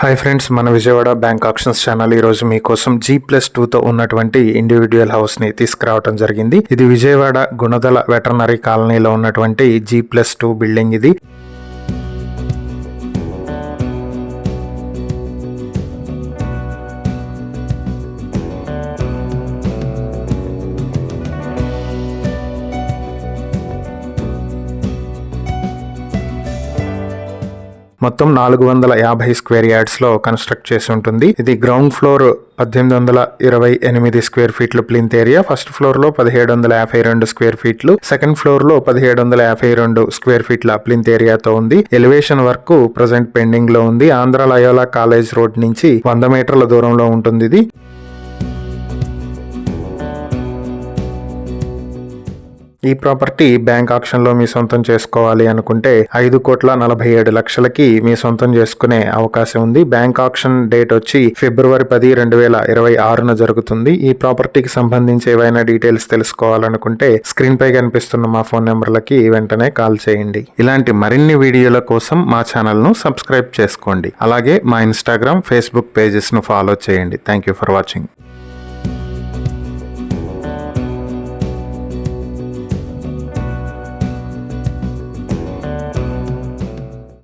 Hi friends, మన Vijayawada bank options channel ఈ రోజు మీకోసం G+2తో ఉన్నటువంటి ఇండివిడ్యువల్ హౌస్ ని తీసుకురావడం జరిగింది. ఇది విజయవాడ గుణదల వెటర్నరీ కాలనీలో ఉన్నటువంటి G+2 బిల్డింగ్ ఇది. మొత్తం 450 స్క్వేర్ యార్డ్స్ లో కన్స్ట్రక్ట్ చేసి ఉంటుంది. ఇది గ్రౌండ్ ఫ్లోర్ 1828 స్క్వేర్ ఫీట్లు ప్లింత్ ఏరియా, ఫస్ట్ ఫ్లోర్ లో 1752 స్క్వేర్ ఫీట్లు, సెకండ్ ఫ్లోర్ లో 1752 స్క్వేర్ ఫీట్ల ప్లింత్ ఏరియాతో ఉంది. ఎలివేషన్ వర్క్ ప్రజెంట్ పెండింగ్ లో ఉంది. ఆంధ్ర లయోలా కాలేజ్ రోడ్ నుంచి 100 మీటర్ల దూరంలో ఉంటుంది ఇది. ఈ ప్రాపర్టీ బ్యాంక్ ఆక్షన్ లో మీ సొంతం చేసుకోవాలి అనుకుంటే 5,47,00,000కి మీ సొంతం చేసుకునే అవకాశం ఉంది. బ్యాంక్ ఆక్షన్ డేట్ వచ్చి ఫిబ్రవరి 10, 2026 జరుగుతుంది. ఈ ప్రాపర్టీకి సంబంధించి ఏవైనా డీటెయిల్స్ తెలుసుకోవాలనుకుంటే స్క్రీన్ పై కనిపిస్తున్న మా ఫోన్ నెంబర్లకి వెంటనే కాల్ చేయండి. ఇలాంటి మరిన్ని వీడియోల కోసం మా ఛానల్ ను సబ్స్క్రైబ్ చేసుకోండి. అలాగే మా ఇన్స్టాగ్రామ్, ఫేస్బుక్ పేజెస్ ను ఫాలో చేయండి. Thank you for watching.